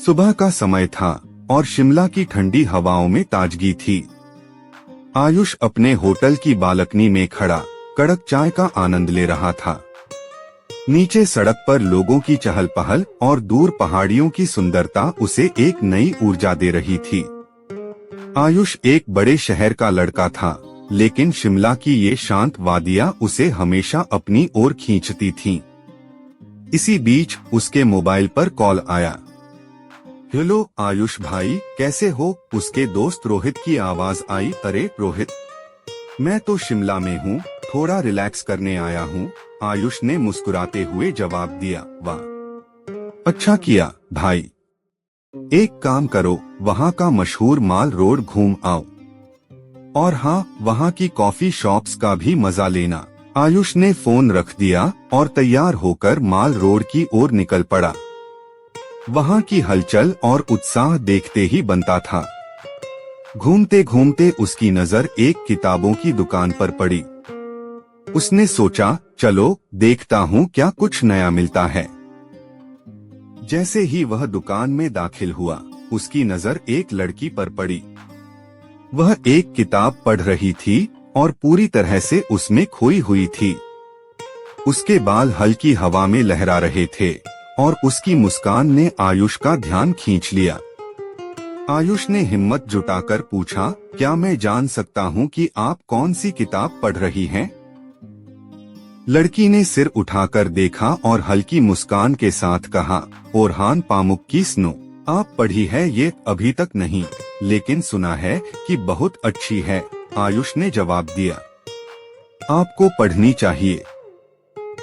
सुबह का समय था और शिमला की ठंडी हवाओं में ताजगी थी। आयुष अपने होटल की बालकनी में खड़ा कड़क चाय का आनंद ले रहा था। नीचे सड़क पर लोगों की चहल पहल और दूर पहाड़ियों की सुंदरता उसे एक नई ऊर्जा दे रही थी। आयुष एक बड़े शहर का लड़का था, लेकिन शिमला की ये शांत वादियां उसे हमेशा अपनी ओर खींचती थीं। इसी बीच उसके मोबाइल पर कॉल आया। हेलो आयुष भाई, कैसे हो? उसके दोस्त रोहित की आवाज आई। अरे रोहित, मैं तो शिमला में हूँ, थोड़ा रिलैक्स करने आया हूँ, आयुष ने मुस्कुराते हुए जवाब दिया। वाह, अच्छा किया भाई। एक काम करो, वहाँ का मशहूर माल रोड घूम आओ। और हाँ, वहाँ की कॉफी शॉप्स का भी मजा लेना। आयुष ने फोन रख दिया और तैयार होकर माल रोड की ओर निकल पड़ा। वहाँ की हलचल और उत्साह देखते ही बनता था। घूमते घूमते उसकी नजर एक किताबों की दुकान पर पड़ी। उसने सोचा, चलो देखता हूँ क्या कुछ नया मिलता है। जैसे ही वह दुकान में दाखिल हुआ, उसकी नजर एक लड़की पर पड़ी। वह एक किताब पढ़ रही थी और पूरी तरह से उसमें खोई हुई थी। उसके बाल हल्की हवा में लहरा रहे थे और उसकी मुस्कान ने आयुष का ध्यान खींच लिया। आयुष ने हिम्मत जुटाकर पूछा, क्या मैं जान सकता हूँ कि आप कौन सी किताब पढ़ रही हैं? लड़की ने सिर उठाकर देखा और हल्की मुस्कान के साथ कहा, ओरहान पामुक की स्नो। आप पढ़ी है? ये अभी तक नहीं, लेकिन सुना है कि बहुत अच्छी है, आयुष ने जवाब दिया। आपको पढ़नी चाहिए।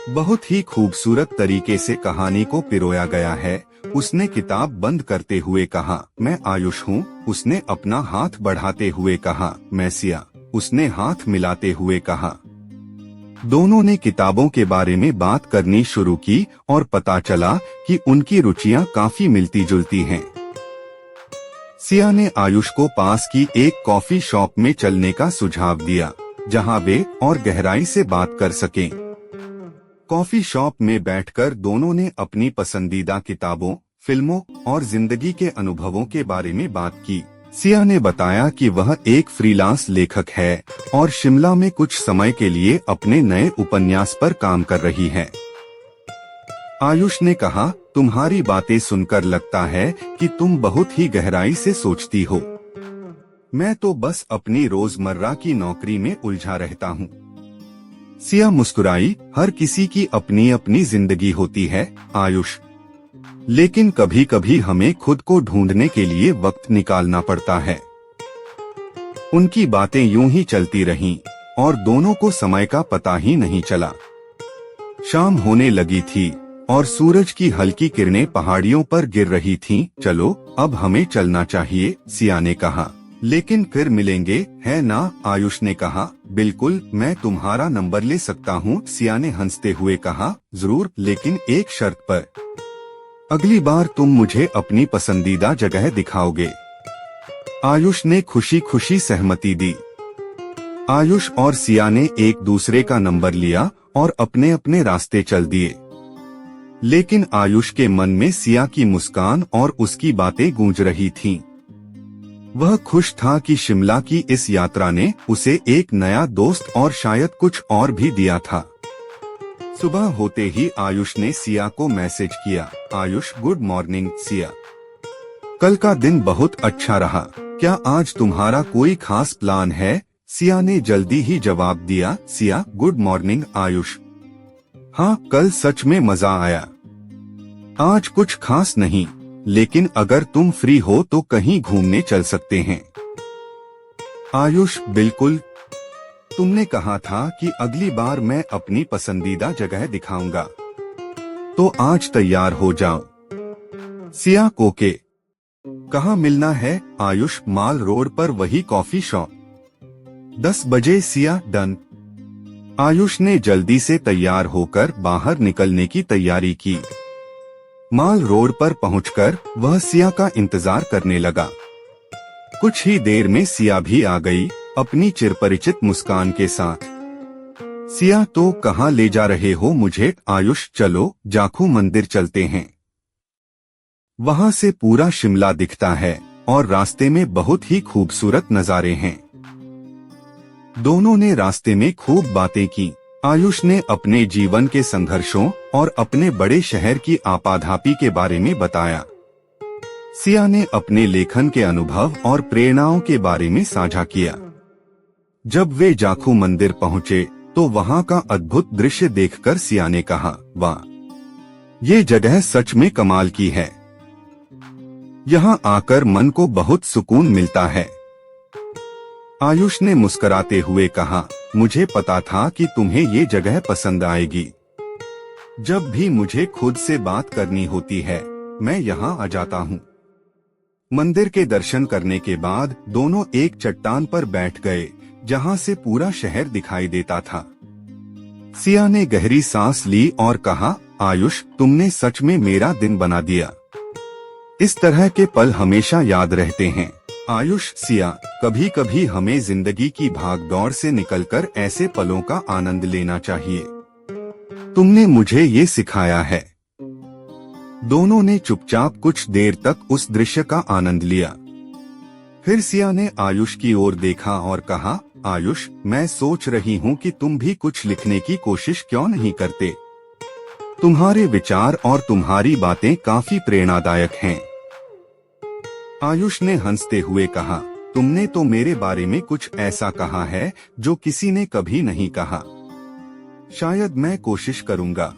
बहुत ही खूबसूरत तरीके से कहानी को पिरोया गया है, उसने किताब बंद करते हुए कहा। मैं आयुष हूँ, उसने अपना हाथ बढ़ाते हुए कहा। मैं सिया, उसने हाथ मिलाते हुए कहा। दोनों ने किताबों के बारे में बात करनी शुरू की और पता चला कि उनकी रुचियां काफी मिलती जुलती हैं। सिया ने आयुष को पास की एक कॉफी शॉप में चलने का सुझाव दिया, जहां वे और गहराई से बात कर सकें। कॉफी शॉप में बैठकर दोनों ने अपनी पसंदीदा किताबों, फिल्मों और जिंदगी के अनुभवों के बारे में बात की। सिया ने बताया कि वह एक फ्रीलांस लेखक है और शिमला में कुछ समय के लिए अपने नए उपन्यास पर काम कर रही है। आयुष ने कहा, तुम्हारी बातें सुनकर लगता है कि तुम बहुत ही गहराई से सोचती हो। मैं तो बस अपनी रोजमर्रा की नौकरी में उलझा रहता हूँ। सिया मुस्कुराई, हर किसी की अपनी अपनी जिंदगी होती है आयुष, लेकिन कभी कभी हमें खुद को ढूंढने के लिए वक्त निकालना पड़ता है। उनकी बातें यूं ही चलती रहीं और दोनों को समय का पता ही नहीं चला। शाम होने लगी थी और सूरज की हल्की किरणें पहाड़ियों पर गिर रही थीं। चलो अब हमें चलना चाहिए, सिया ने कहा। लेकिन फिर मिलेंगे, है ना? आयुष ने कहा। बिल्कुल, मैं तुम्हारा नंबर ले सकता हूँ, सिया ने हंसते हुए कहा। जरूर, लेकिन एक शर्त पर। अगली बार तुम मुझे अपनी पसंदीदा जगह दिखाओगे। आयुष ने खुशी खुशी सहमति दी। आयुष और सिया ने एक दूसरे का नंबर लिया और अपने अपने रास्ते चल दिए। लेकिन आयुष के मन में सिया की मुस्कान और उसकी बातें गूंज रही थीं। वह खुश था कि शिमला की इस यात्रा ने उसे एक नया दोस्त और शायद कुछ और भी दिया था। सुबह होते ही आयुष ने सिया को मैसेज किया। आयुष, गुड मॉर्निंग सिया, कल का दिन बहुत अच्छा रहा, क्या आज तुम्हारा कोई खास प्लान है? सिया ने जल्दी ही जवाब दिया। सिया, गुड मॉर्निंग आयुष, हाँ कल सच में मजा आया। आज कुछ खास नहीं, लेकिन अगर तुम फ्री हो तो कहीं घूमने चल सकते हैं। आयुष, बिल्कुल, तुमने कहा था कि अगली बार मैं अपनी पसंदीदा जगह दिखाऊंगा, तो आज तैयार हो जाओ। सिया कोके, कहाँ मिलना है? आयुष, माल रोड पर वही कॉफी शॉप। 10 बजे। सिया, डन। आयुष ने जल्दी से तैयार होकर बाहर निकलने की तैयारी की। माल रोड पर पहुंचकर वह सिया का इंतजार करने लगा। कुछ ही देर में सिया भी आ गई, अपनी चिरपरिचित मुस्कान के साथ। सिया, तो कहाँ ले जा रहे हो मुझे? आयुष, चलो जाखू मंदिर चलते हैं। वहाँ से पूरा शिमला दिखता है और रास्ते में बहुत ही खूबसूरत नज़ारे हैं। दोनों ने रास्ते में खूब बातें की। आयुष ने अपने जीवन के संघर्षों और अपने बड़े शहर की आपाधापी के बारे में बताया। सिया ने अपने लेखन के अनुभव और प्रेरणाओं के बारे में साझा किया। जब वे जाखू मंदिर पहुंचे तो वहां का अद्भुत दृश्य देखकर सिया ने कहा, वाह, ये जगह सच में कमाल की है। यहाँ आकर मन को बहुत सुकून मिलता है। आयुष ने मुस्कुराते हुए कहा, मुझे पता था कि तुम्हें ये जगह पसंद आएगी। जब भी मुझे खुद से बात करनी होती है, मैं यहाँ आ जाता हूँ। मंदिर के दर्शन करने के बाद दोनों एक चट्टान पर बैठ गए, जहाँ से पूरा शहर दिखाई देता था। सिया ने गहरी सांस ली और कहा, आयुष, तुमने सच में मेरा दिन बना दिया। इस तरह के पल हमेशा याद रहते हैं। आयुष, सिया, कभी कभी हमें जिंदगी की भागदौड़ से निकलकर ऐसे पलों का आनंद लेना चाहिए। तुमने मुझे ये सिखाया है। दोनों ने चुपचाप कुछ देर तक उस दृश्य का आनंद लिया। फिर सिया ने आयुष की ओर देखा और कहा, आयुष, मैं सोच रही हूँ कि तुम भी कुछ लिखने की कोशिश क्यों नहीं करते। तुम्हारे विचार और तुम्हारी बातें काफी प्रेरणादायक हैं। आयुष ने हंसते हुए कहा, तुमने तो मेरे बारे में कुछ ऐसा कहा है जो किसी ने कभी नहीं कहा। शायद मैं कोशिश करूंगा।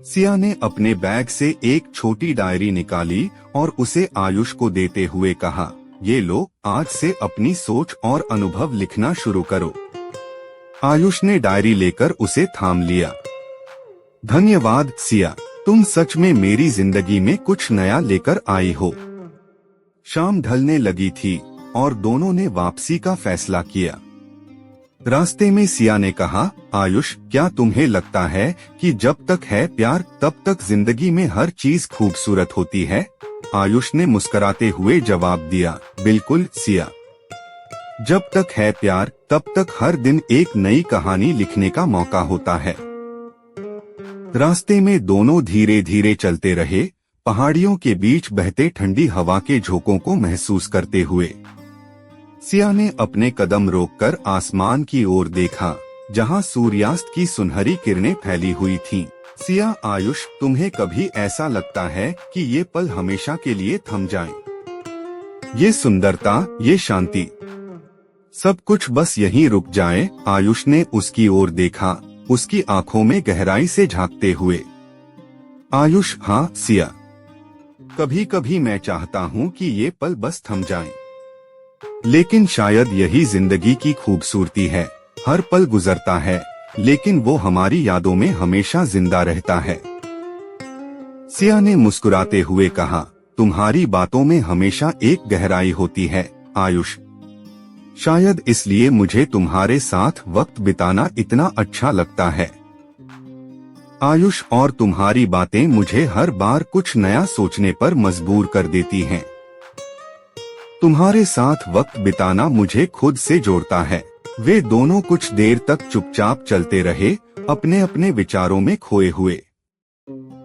सिया ने अपने बैग से एक छोटी डायरी निकाली और उसे आयुष को देते हुए कहा, ये लो, आज से अपनी सोच और अनुभव लिखना शुरू करो। आयुष ने डायरी लेकर उसे थाम लिया। धन्यवाद सिया, तुम सच में मेरी जिंदगी में कुछ नया लेकर आई हो। शाम ढलने लगी थी और दोनों ने वापसी का फैसला किया। रास्ते में सिया ने कहा, आयुष, क्या तुम्हें लगता है कि जब तक है प्यार तब तक जिंदगी में हर चीज खूबसूरत होती है? आयुष ने मुस्कुराते हुए जवाब दिया, बिल्कुल सिया। जब तक है प्यार तब तक हर दिन एक नई कहानी लिखने का मौका होता है। रास्ते में दोनों धीरे धीरे चलते रहे, पहाड़ियों के बीच बहते ठंडी हवा के झोंकों को महसूस करते हुए। सिया ने अपने कदम रोककर आसमान की ओर देखा, जहां सूर्यास्त की सुनहरी किरणें फैली हुई थीं। सिया, आयुष, तुम्हें कभी ऐसा लगता है कि ये पल हमेशा के लिए थम जाएं? ये सुंदरता, ये शांति, सब कुछ बस यहीं रुक जाए। आयुष ने उसकी ओर देखा, उसकी आंखों में गहराई से झांकते हुए। आयुष, हाँ सिया, कभी कभी मैं चाहता हूँ कि ये पल बस थम जाएं। लेकिन शायद यही जिंदगी की खूबसूरती है। हर पल गुजरता है, लेकिन वो हमारी यादों में हमेशा जिंदा रहता है। सिया ने मुस्कुराते हुए कहा, तुम्हारी बातों में हमेशा एक गहराई होती है आयुष। शायद इसलिए मुझे तुम्हारे साथ वक्त बिताना इतना अच्छा लगता है। आयुष, और तुम्हारी बातें मुझे हर बार कुछ नया सोचने पर मजबूर कर देती हैं। तुम्हारे साथ वक्त बिताना मुझे खुद से जोड़ता है। वे दोनों कुछ देर तक चुपचाप चलते रहे, अपने अपने विचारों में खोए हुए।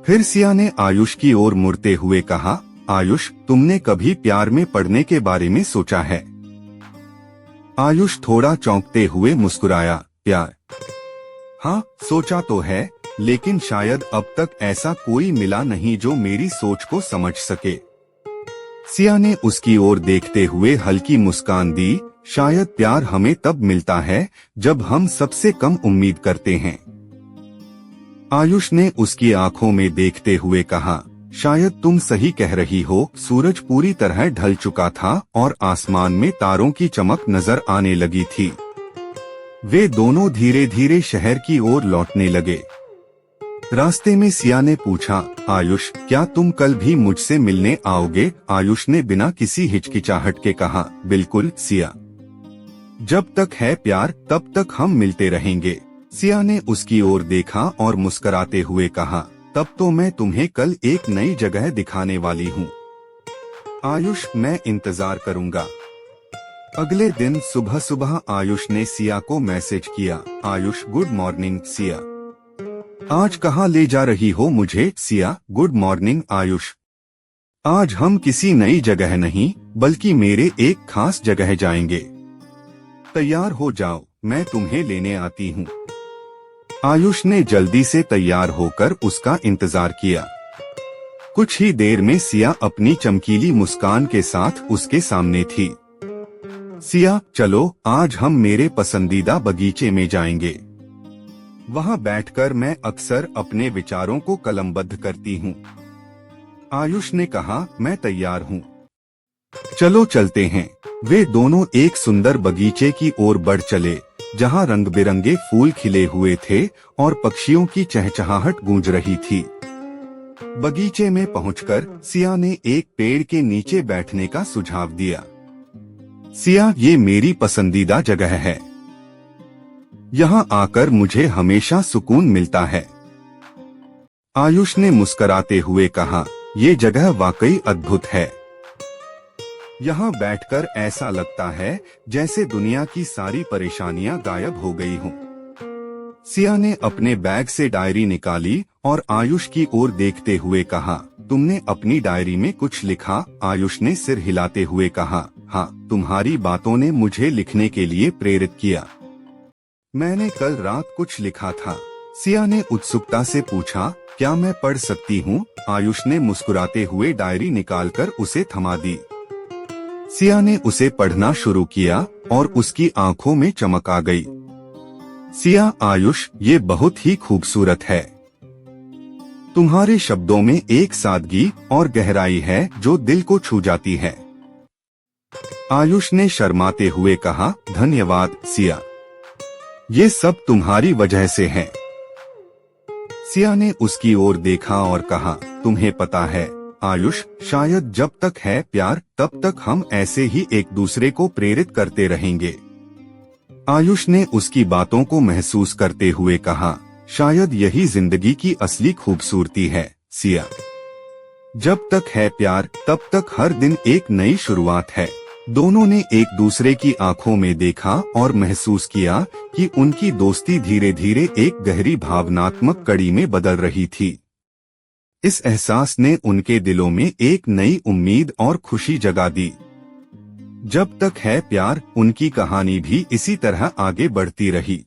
फिर सिया ने आयुष की ओर मुड़ते हुए कहा, आयुष, तुमने कभी प्यार में पड़ने के बारे में सोचा है? आयुष थोड़ा चौंकते हुए मुस्कुराया, प्यार? हाँ, सोचा तो है, लेकिन शायद अब तक ऐसा कोई मिला नहीं जो मेरी सोच को समझ सके। सिया ने उसकी ओर देखते हुए हल्की मुस्कान दी, शायद प्यार हमें तब मिलता है जब हम सबसे कम उम्मीद करते हैं। आयुष ने उसकी आंखों में देखते हुए कहा, शायद तुम सही कह रही हो। सूरज पूरी तरह ढल चुका था और आसमान में तारों की चमक नजर आने लगी थी। वे दोनों धीरे धीरे शहर की ओर लौटने लगे। रास्ते में सिया ने पूछा, आयुष, क्या तुम कल भी मुझसे मिलने आओगे? आयुष ने बिना किसी हिचकिचाहट के कहा, बिल्कुल सिया। जब तक है प्यार तब तक हम मिलते रहेंगे। सिया ने उसकी ओर देखा और मुस्कुराते हुए कहा, तब तो मैं तुम्हें कल एक नई जगह दिखाने वाली हूँ। आयुष, मैं इंतजार करूँगा। अगले दिन सुबह सुबह आयुष ने सिया को मैसेज किया, आयुष, गुड मॉर्निंग सिया। आज कहाँ ले जा रही हो मुझे? Siya, good morning Ayush. आज हम किसी नई जगह नहीं बल्कि मेरे एक खास जगह जाएंगे। तैयार हो जाओ, मैं तुम्हें लेने आती हूँ। आयुष ने जल्दी से तैयार होकर उसका इंतजार किया। कुछ ही देर में सिया अपनी चमकीली मुस्कान के साथ उसके सामने थी। सिया, चलो आज हम मेरे पसंदीदा बगीचे में जाएंगे। वहाँ बैठकर मैं अक्सर अपने विचारों को कलमबद्ध करती हूँ। आयुष ने कहा, मैं तैयार हूँ। चलो चलते हैं। वे दोनों एक सुंदर बगीचे की ओर बढ़ चले, जहाँ रंग बिरंगे फूल खिले हुए थे और पक्षियों की चहचहाहट गूंज रही थी। बगीचे में पहुंचकर सिया ने एक पेड़ के नीचे बैठने का सुझाव दिया। सिया, ये मेरी पसंदीदा जगह है। यहाँ आकर मुझे हमेशा सुकून मिलता है। आयुष ने मुस्कुराते हुए कहा, ये जगह वाकई अद्भुत है। यहाँ बैठकर ऐसा लगता है जैसे दुनिया की सारी परेशानियां गायब हो गई हों। सिया ने अपने बैग से डायरी निकाली और आयुष की ओर देखते हुए कहा, तुमने अपनी डायरी में कुछ लिखा? आयुष ने सिर हिलाते हुए कहा, हाँ, तुम्हारी बातों ने मुझे लिखने के लिए प्रेरित किया। मैंने कल रात कुछ लिखा था। सिया ने उत्सुकता से पूछा, क्या मैं पढ़ सकती हूँ? आयुष ने मुस्कुराते हुए डायरी निकालकर उसे थमा दी। सिया ने उसे पढ़ना शुरू किया और उसकी आंखों में चमक आ गई। सिया, आयुष, ये बहुत ही खूबसूरत है। तुम्हारे शब्दों में एक सादगी और गहराई है जो दिल को छू जाती है। आयुष ने शर्माते हुए कहा, धन्यवाद सिया, ये सब तुम्हारी वजह से है। सिया ने उसकी ओर देखा और कहा, तुम्हें पता है आयुष, शायद जब तक है प्यार तब तक हम ऐसे ही एक दूसरे को प्रेरित करते रहेंगे। आयुष ने उसकी बातों को महसूस करते हुए कहा, शायद यही जिंदगी की असली खूबसूरती है सिया। जब तक है प्यार तब तक हर दिन एक नई शुरुआत है। दोनों ने एक दूसरे की आंखों में देखा और महसूस किया कि उनकी दोस्ती धीरे धीरे एक गहरी भावनात्मक कड़ी में बदल रही थी। इस एहसास ने उनके दिलों में एक नई उम्मीद और खुशी जगा दी। जब तक है प्यार, उनकी कहानी भी इसी तरह आगे बढ़ती रही।